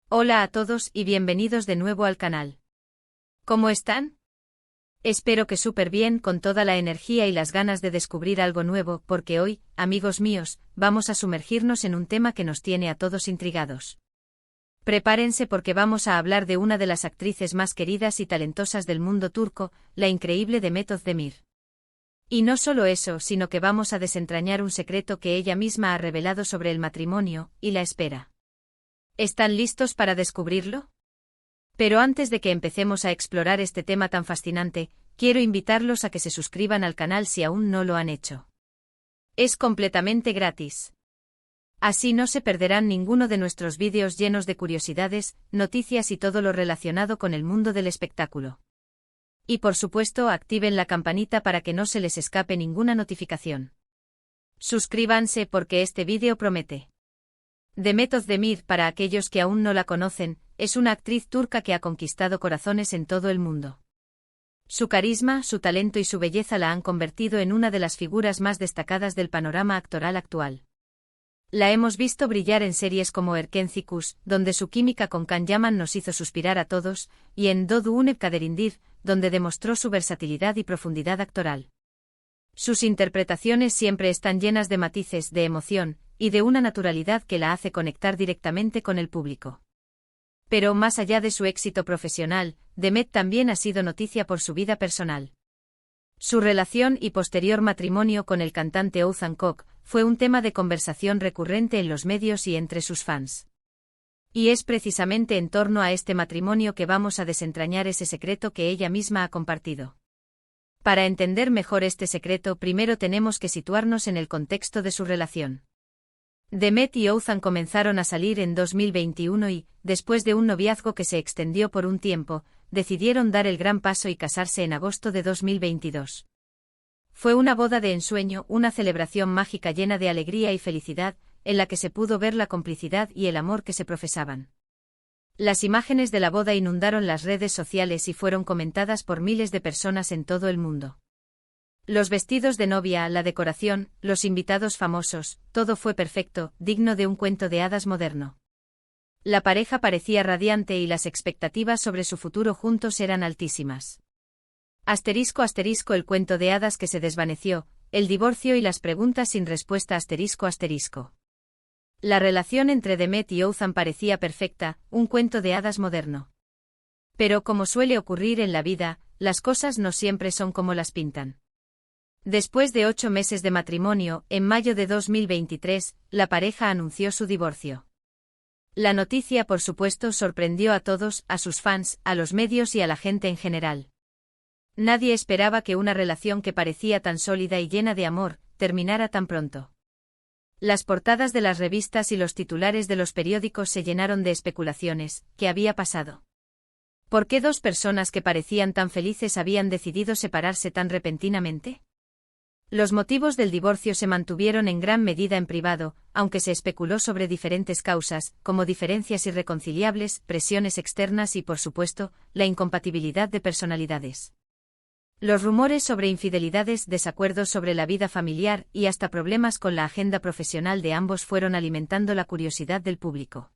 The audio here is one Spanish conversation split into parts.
Hola a todos y bienvenidos de nuevo al canal. ¿Cómo están? Espero que súper bien, con toda la energía y las ganas de descubrir algo nuevo, porque hoy, amigos míos, vamos a sumergirnos en un tema que nos tiene a todos intrigados. Prepárense porque vamos a hablar de una de las actrices más queridas y talentosas del mundo turco, la increíble Demet Özdemir. Y no solo eso, sino que vamos a desentrañar un secreto que ella misma ha revelado sobre el matrimonio y la espera. ¿Están listos para descubrirlo? Pero antes de que empecemos a explorar este tema tan fascinante, quiero invitarlos a que se suscriban al canal si aún no lo han hecho. Es completamente gratis. Así no se perderán ninguno de nuestros vídeos llenos de curiosidades, noticias y todo lo relacionado con el mundo del espectáculo. Y por supuesto, activen la campanita para que no se les escape ninguna notificación. Suscríbanse porque este vídeo promete. Demet Özdemir, para aquellos que aún no la conocen, es una actriz turca que ha conquistado corazones en todo el mundo. Su carisma, su talento y su belleza la han convertido en una de las figuras más destacadas del panorama actoral actual. La hemos visto brillar en series como Erken Cikus, donde su química con Can Yaman nos hizo suspirar a todos, y en Doğduğun Kaderindir, donde demostró su versatilidad y profundidad actoral. Sus interpretaciones siempre están llenas de matices, de emoción, y de una naturalidad que la hace conectar directamente con el público. Pero más allá de su éxito profesional, Demet también ha sido noticia por su vida personal. Su relación y posterior matrimonio con el cantante Oğuzhan Koç fue un tema de conversación recurrente en los medios y entre sus fans. Y es precisamente en torno a este matrimonio que vamos a desentrañar ese secreto que ella misma ha compartido. Para entender mejor este secreto, primero tenemos que situarnos en el contexto de su relación. Demet y Oğuzhan comenzaron a salir en 2021 y, después de un noviazgo que se extendió por un tiempo, decidieron dar el gran paso y casarse en agosto de 2022. Fue una boda de ensueño, una celebración mágica llena de alegría y felicidad, en la que se pudo ver la complicidad y el amor que se profesaban. Las imágenes de la boda inundaron las redes sociales y fueron comentadas por miles de personas en todo el mundo. Los vestidos de novia, la decoración, los invitados famosos, todo fue perfecto, digno de un cuento de hadas moderno. La pareja parecía radiante y las expectativas sobre su futuro juntos eran altísimas. Asterisco asterisco el cuento de hadas que se desvaneció, el divorcio y las preguntas sin respuesta asterisco asterisco. La relación entre Demet y Oğuzhan parecía perfecta, un cuento de hadas moderno. Pero como suele ocurrir en la vida, las cosas no siempre son como las pintan. Después de 8 meses de matrimonio, en mayo de 2023, la pareja anunció su divorcio. La noticia, por supuesto, sorprendió a todos, a sus fans, a los medios y a la gente en general. Nadie esperaba que una relación que parecía tan sólida y llena de amor, terminara tan pronto. Las portadas de las revistas y los titulares de los periódicos se llenaron de especulaciones. ¿Qué había pasado? ¿Por qué dos personas que parecían tan felices habían decidido separarse tan repentinamente? Los motivos del divorcio se mantuvieron en gran medida en privado, aunque se especuló sobre diferentes causas, como diferencias irreconciliables, presiones externas y, por supuesto, la incompatibilidad de personalidades. Los rumores sobre infidelidades, desacuerdos sobre la vida familiar y hasta problemas con la agenda profesional de ambos fueron alimentando la curiosidad del público.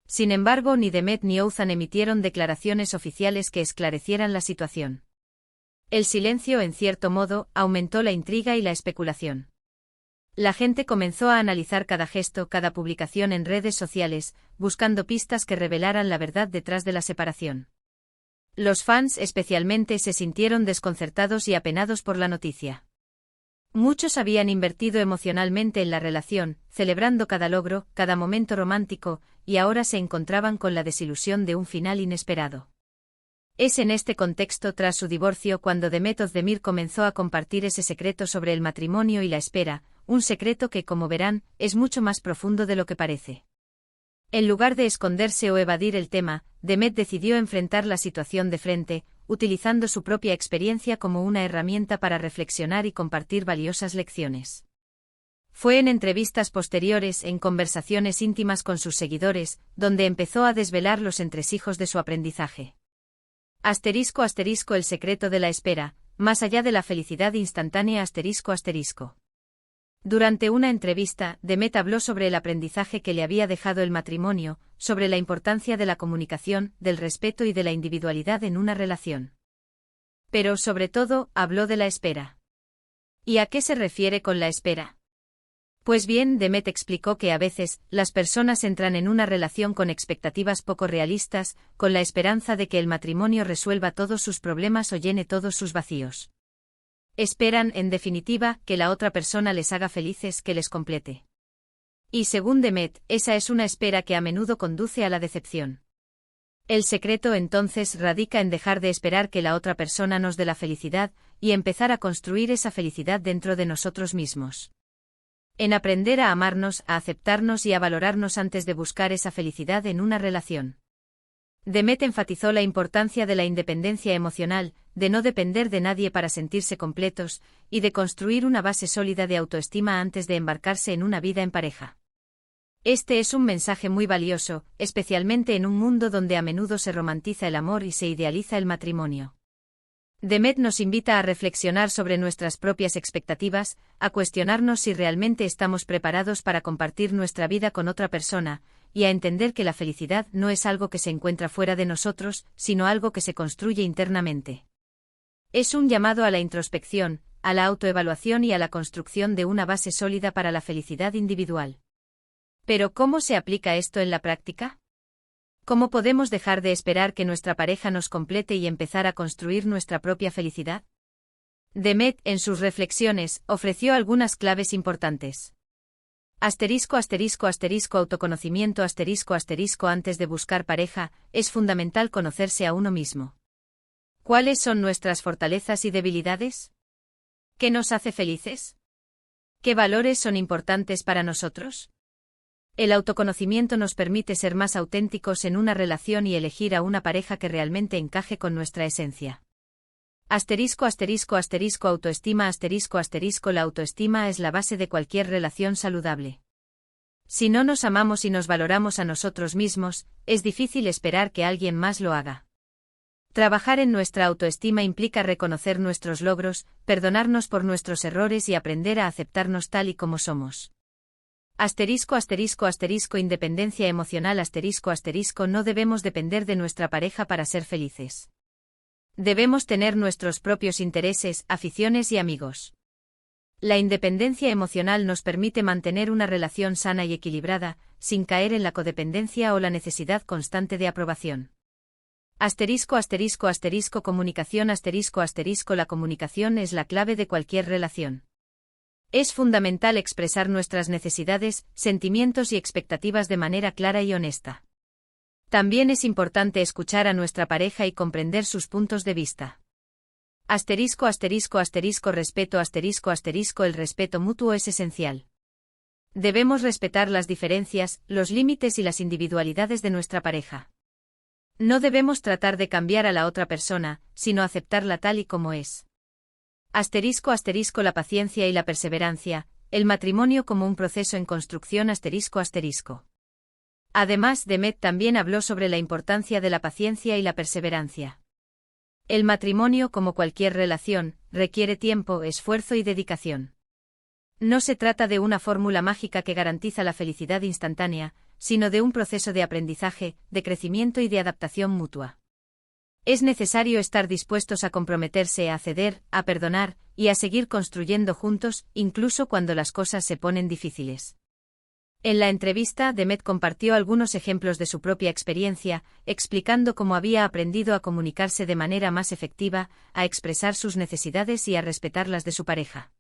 Sin embargo, ni Demet ni Oğuzhan emitieron declaraciones oficiales que esclarecieran la situación. El silencio, en cierto modo, aumentó la intriga y la especulación. La gente comenzó a analizar cada gesto, cada publicación en redes sociales, buscando pistas que revelaran la verdad detrás de la separación. Los fans especialmente se sintieron desconcertados y apenados por la noticia. Muchos habían invertido emocionalmente en la relación, celebrando cada logro, cada momento romántico, y ahora se encontraban con la desilusión de un final inesperado. Es en este contexto, tras su divorcio, cuando Demet Özdemir comenzó a compartir ese secreto sobre el matrimonio y la espera, un secreto que, como verán, es mucho más profundo de lo que parece. En lugar de esconderse o evadir el tema, Demet decidió enfrentar la situación de frente, utilizando su propia experiencia como una herramienta para reflexionar y compartir valiosas lecciones. Fue en entrevistas posteriores, en conversaciones íntimas con sus seguidores, donde empezó a desvelar los entresijos de su aprendizaje. Asterisco asterisco el secreto de la espera, más allá de la felicidad instantánea asterisco asterisco. Durante una entrevista, Demet habló sobre el aprendizaje que le había dejado el matrimonio, sobre la importancia de la comunicación, del respeto y de la individualidad en una relación. Pero sobre todo, habló de la espera. ¿Y a qué se refiere con la espera? Pues bien, Demet explicó que a veces, las personas entran en una relación con expectativas poco realistas, con la esperanza de que el matrimonio resuelva todos sus problemas o llene todos sus vacíos. Esperan, en definitiva, que la otra persona les haga felices, que les complete. Y según Demet, esa es una espera que a menudo conduce a la decepción. El secreto entonces radica en dejar de esperar que la otra persona nos dé la felicidad, y empezar a construir esa felicidad dentro de nosotros mismos. En aprender a amarnos, a aceptarnos y a valorarnos antes de buscar esa felicidad en una relación. Demet enfatizó la importancia de la independencia emocional, de no depender de nadie para sentirse completos, y de construir una base sólida de autoestima antes de embarcarse en una vida en pareja. Este es un mensaje muy valioso, especialmente en un mundo donde a menudo se romantiza el amor y se idealiza el matrimonio. Demet nos invita a reflexionar sobre nuestras propias expectativas, a cuestionarnos si realmente estamos preparados para compartir nuestra vida con otra persona, y a entender que la felicidad no es algo que se encuentra fuera de nosotros, sino algo que se construye internamente. Es un llamado a la introspección, a la autoevaluación y a la construcción de una base sólida para la felicidad individual. Pero ¿cómo se aplica esto en la práctica? ¿Cómo podemos dejar de esperar que nuestra pareja nos complete y empezar a construir nuestra propia felicidad? Demet, en sus reflexiones, ofreció algunas claves importantes. Autoconocimiento antes de buscar pareja, es fundamental conocerse a uno mismo. ¿Cuáles son nuestras fortalezas y debilidades? ¿Qué nos hace felices? ¿Qué valores son importantes para nosotros? El autoconocimiento nos permite ser más auténticos en una relación y elegir a una pareja que realmente encaje con nuestra esencia. Autoestima La autoestima es la base de cualquier relación saludable. Si no nos amamos y nos valoramos a nosotros mismos, es difícil esperar que alguien más lo haga. Trabajar en nuestra autoestima implica reconocer nuestros logros, perdonarnos por nuestros errores y aprender a aceptarnos tal y como somos. Independencia emocional No debemos depender de nuestra pareja para ser felices. Debemos tener nuestros propios intereses, aficiones y amigos. La independencia emocional nos permite mantener una relación sana y equilibrada, sin caer en la codependencia o la necesidad constante de aprobación. Comunicación La comunicación es la clave de cualquier relación. Es fundamental expresar nuestras necesidades, sentimientos y expectativas de manera clara y honesta. También es importante escuchar a nuestra pareja y comprender sus puntos de vista. Respeto. El respeto mutuo es esencial. Debemos respetar las diferencias, los límites y las individualidades de nuestra pareja. No debemos tratar de cambiar a la otra persona, sino aceptarla tal y como es. La paciencia y la perseverancia, el matrimonio como un proceso en construcción. Además, Demet también habló sobre la importancia de la paciencia y la perseverancia. El matrimonio, como cualquier relación, requiere tiempo, esfuerzo y dedicación. No se trata de una fórmula mágica que garantiza la felicidad instantánea, sino de un proceso de aprendizaje, de crecimiento y de adaptación mutua. Es necesario estar dispuestos a comprometerse, a ceder, a perdonar, y a seguir construyendo juntos, incluso cuando las cosas se ponen difíciles. En la entrevista, Demet compartió algunos ejemplos de su propia experiencia, explicando cómo había aprendido a comunicarse de manera más efectiva, a expresar sus necesidades y a respetar las de su pareja.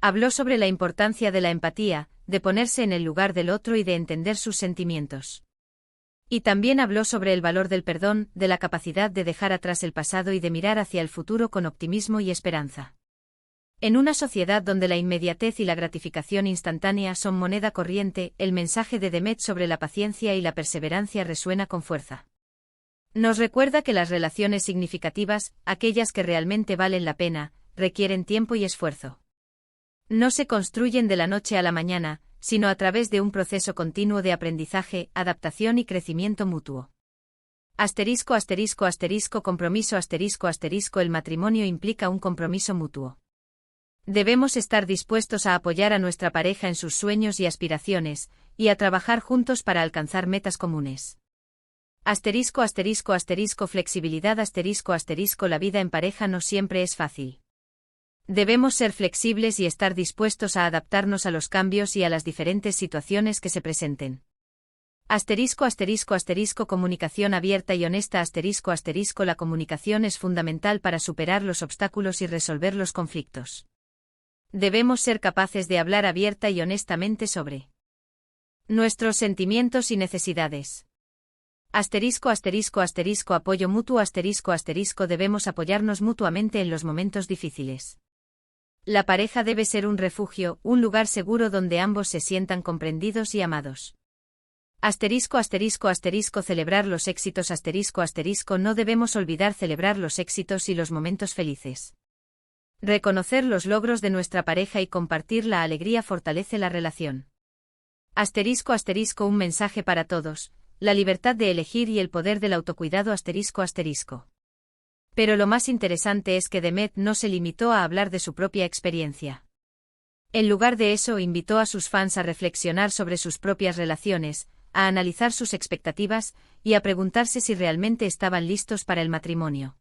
Habló sobre la importancia de la empatía, de ponerse en el lugar del otro y de entender sus sentimientos. Y también habló sobre el valor del perdón, de la capacidad de dejar atrás el pasado y de mirar hacia el futuro con optimismo y esperanza. En una sociedad donde la inmediatez y la gratificación instantánea son moneda corriente, el mensaje de Demet sobre la paciencia y la perseverancia resuena con fuerza. Nos recuerda que las relaciones significativas, aquellas que realmente valen la pena, requieren tiempo y esfuerzo. No se construyen de la noche a la mañana, sino a través de un proceso continuo de aprendizaje, adaptación y crecimiento mutuo. Compromiso. El matrimonio implica un compromiso mutuo. Debemos estar dispuestos a apoyar a nuestra pareja en sus sueños y aspiraciones, y a trabajar juntos para alcanzar metas comunes. Flexibilidad La vida en pareja no siempre es fácil. Debemos ser flexibles y estar dispuestos a adaptarnos a los cambios y a las diferentes situaciones que se presenten. Comunicación abierta y honesta. La comunicación es fundamental para superar los obstáculos y resolver los conflictos. Debemos ser capaces de hablar abierta y honestamente sobre nuestros sentimientos y necesidades. Apoyo mutuo. Debemos apoyarnos mutuamente en los momentos difíciles. La pareja debe ser un refugio, un lugar seguro donde ambos se sientan comprendidos y amados. Celebrar los éxitos. No debemos olvidar celebrar los éxitos y los momentos felices. Reconocer los logros de nuestra pareja y compartir la alegría fortalece la relación. Un mensaje para todos: la libertad de elegir y el poder del autocuidado. Pero lo más interesante es que Demet no se limitó a hablar de su propia experiencia. En lugar de eso, invitó a sus fans a reflexionar sobre sus propias relaciones, a analizar sus expectativas, y a preguntarse si realmente estaban listos para el matrimonio.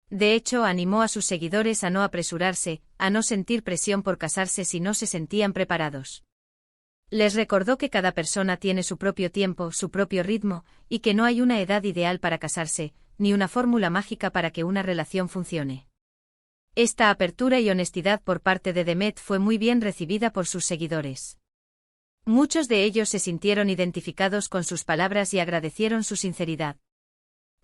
De hecho, animó a sus seguidores a no apresurarse, a no sentir presión por casarse si no se sentían preparados. Les recordó que cada persona tiene su propio tiempo, su propio ritmo, y que no hay una edad ideal para casarse, ni una fórmula mágica para que una relación funcione. Esta apertura y honestidad por parte de Demet fue muy bien recibida por sus seguidores. Muchos de ellos se sintieron identificados con sus palabras y agradecieron su sinceridad.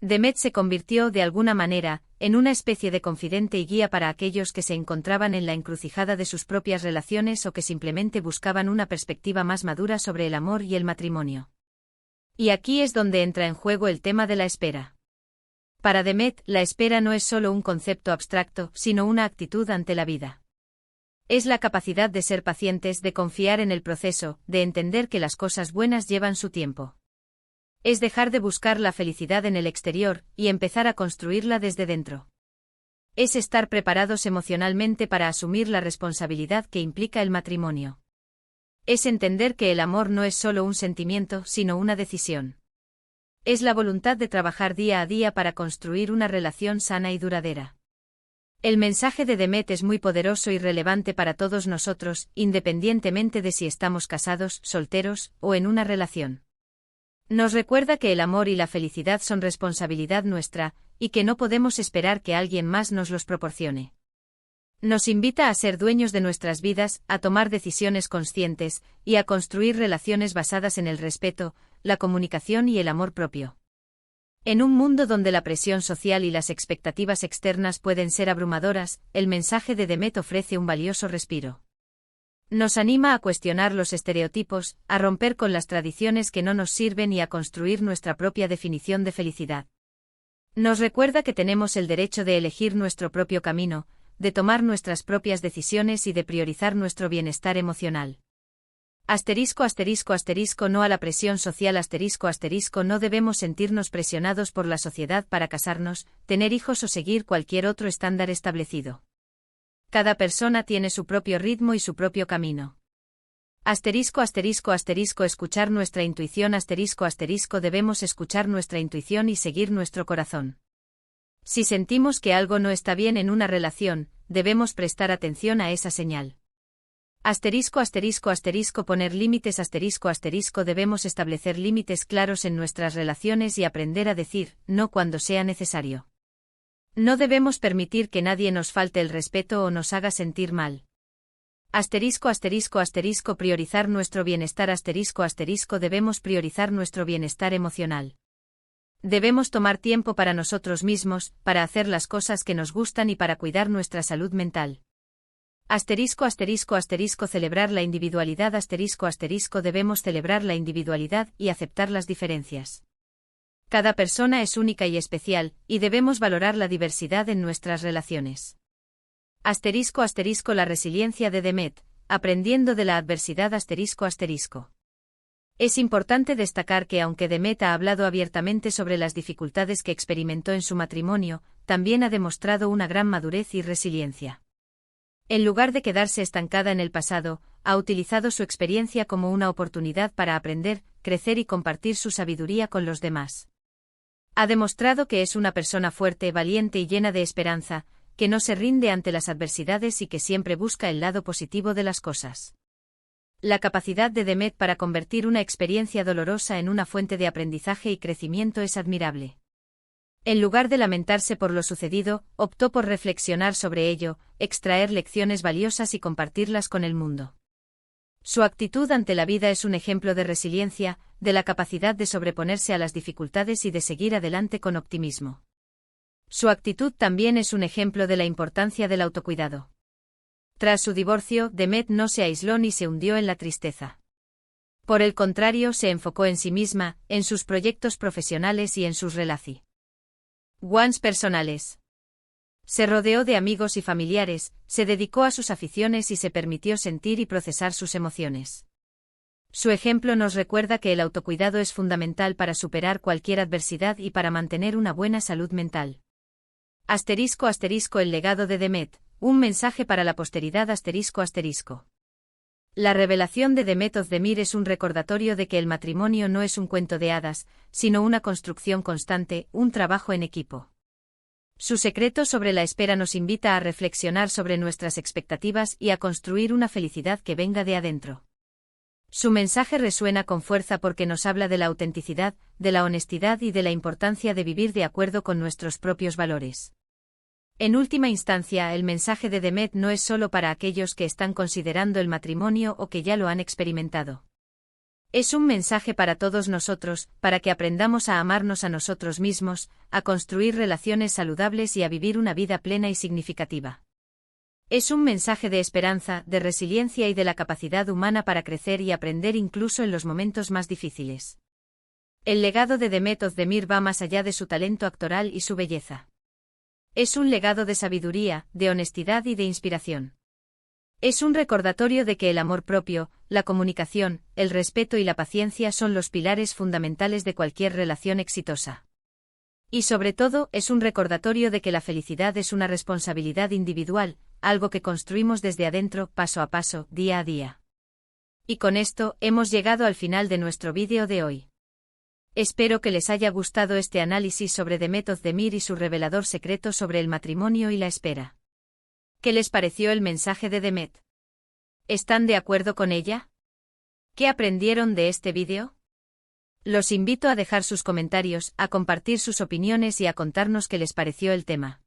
Demet se convirtió, de alguna manera, en una especie de confidente y guía para aquellos que se encontraban en la encrucijada de sus propias relaciones o que simplemente buscaban una perspectiva más madura sobre el amor y el matrimonio. Y aquí es donde entra en juego el tema de la espera. Para Demet, la espera no es solo un concepto abstracto, sino una actitud ante la vida. Es la capacidad de ser pacientes, de confiar en el proceso, de entender que las cosas buenas llevan su tiempo. Es dejar de buscar la felicidad en el exterior, y empezar a construirla desde dentro. Es estar preparados emocionalmente para asumir la responsabilidad que implica el matrimonio. Es entender que el amor no es solo un sentimiento, sino una decisión. Es la voluntad de trabajar día a día para construir una relación sana y duradera. El mensaje de Demet es muy poderoso y relevante para todos nosotros, independientemente de si estamos casados, solteros, o en una relación. Nos recuerda que el amor y la felicidad son responsabilidad nuestra, y que no podemos esperar que alguien más nos los proporcione. Nos invita a ser dueños de nuestras vidas, a tomar decisiones conscientes, y a construir relaciones basadas en el respeto, la comunicación y el amor propio. En un mundo donde la presión social y las expectativas externas pueden ser abrumadoras, el mensaje de Demet ofrece un valioso respiro. Nos anima a cuestionar los estereotipos, a romper con las tradiciones que no nos sirven y a construir nuestra propia definición de felicidad. Nos recuerda que tenemos el derecho de elegir nuestro propio camino, de tomar nuestras propias decisiones y de priorizar nuestro bienestar emocional. No a la presión social. No debemos sentirnos presionados por la sociedad para casarnos, tener hijos o seguir cualquier otro estándar establecido. Cada persona tiene su propio ritmo y su propio camino. Escuchar nuestra intuición. Debemos escuchar nuestra intuición y seguir nuestro corazón. Si sentimos que algo no está bien en una relación, debemos prestar atención a esa señal. Poner límites. Debemos establecer límites claros en nuestras relaciones y aprender a decir no cuando sea necesario. No debemos permitir que nadie nos falte el respeto o nos haga sentir mal. Priorizar nuestro bienestar. Debemos priorizar nuestro bienestar emocional. Debemos tomar tiempo para nosotros mismos, para hacer las cosas que nos gustan y para cuidar nuestra salud mental. Celebrar la individualidad. Debemos celebrar la individualidad y aceptar las diferencias. Cada persona es única y especial, y debemos valorar la diversidad en nuestras relaciones. La resiliencia de Demet, aprendiendo de la adversidad. Es importante destacar que aunque Demet ha hablado abiertamente sobre las dificultades que experimentó en su matrimonio, también ha demostrado una gran madurez y resiliencia. En lugar de quedarse estancada en el pasado, ha utilizado su experiencia como una oportunidad para aprender, crecer y compartir su sabiduría con los demás. Ha demostrado que es una persona fuerte, valiente y llena de esperanza, que no se rinde ante las adversidades y que siempre busca el lado positivo de las cosas. La capacidad de Demet para convertir una experiencia dolorosa en una fuente de aprendizaje y crecimiento es admirable. En lugar de lamentarse por lo sucedido, optó por reflexionar sobre ello, extraer lecciones valiosas y compartirlas con el mundo. Su actitud ante la vida es un ejemplo de resiliencia, de la capacidad de sobreponerse a las dificultades y de seguir adelante con optimismo. Su actitud también es un ejemplo de la importancia del autocuidado. Tras su divorcio, Demet no se aisló ni se hundió en la tristeza. Por el contrario, se enfocó en sí misma, en sus proyectos profesionales y en sus relaciones personales. Se rodeó de amigos y familiares, se dedicó a sus aficiones y se permitió sentir y procesar sus emociones. Su ejemplo nos recuerda que el autocuidado es fundamental para superar cualquier adversidad y para mantener una buena salud mental. *** El legado de Demet, un mensaje para la posteridad ***. La revelación de Demet Özdemir es un recordatorio de que el matrimonio no es un cuento de hadas, sino una construcción constante, un trabajo en equipo. Su secreto sobre la espera nos invita a reflexionar sobre nuestras expectativas y a construir una felicidad que venga de adentro. Su mensaje resuena con fuerza porque nos habla de la autenticidad, de la honestidad y de la importancia de vivir de acuerdo con nuestros propios valores. En última instancia, el mensaje de Demet no es solo para aquellos que están considerando el matrimonio o que ya lo han experimentado. Es un mensaje para todos nosotros, para que aprendamos a amarnos a nosotros mismos, a construir relaciones saludables y a vivir una vida plena y significativa. Es un mensaje de esperanza, de resiliencia y de la capacidad humana para crecer y aprender incluso en los momentos más difíciles. El legado de Demet Özdemir va más allá de su talento actoral y su belleza. Es un legado de sabiduría, de honestidad y de inspiración. Es un recordatorio de que el amor propio, la comunicación, el respeto y la paciencia son los pilares fundamentales de cualquier relación exitosa. Y sobre todo, es un recordatorio de que la felicidad es una responsabilidad individual, algo que construimos desde adentro, paso a paso, día a día. Y con esto, hemos llegado al final de nuestro vídeo de hoy. Espero que les haya gustado este análisis sobre Demet Özdemir y su revelador secreto sobre el matrimonio y la espera. ¿Qué les pareció el mensaje de Demet? ¿Están de acuerdo con ella? ¿Qué aprendieron de este vídeo? Los invito a dejar sus comentarios, a compartir sus opiniones y a contarnos qué les pareció el tema.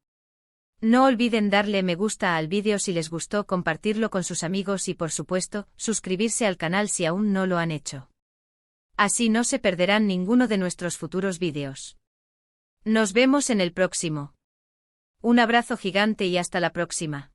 No olviden darle me gusta al vídeo si les gustó, compartirlo con sus amigos y por supuesto, suscribirse al canal si aún no lo han hecho. Así no se perderán ninguno de nuestros futuros vídeos. Nos vemos en el próximo. Un abrazo gigante y hasta la próxima.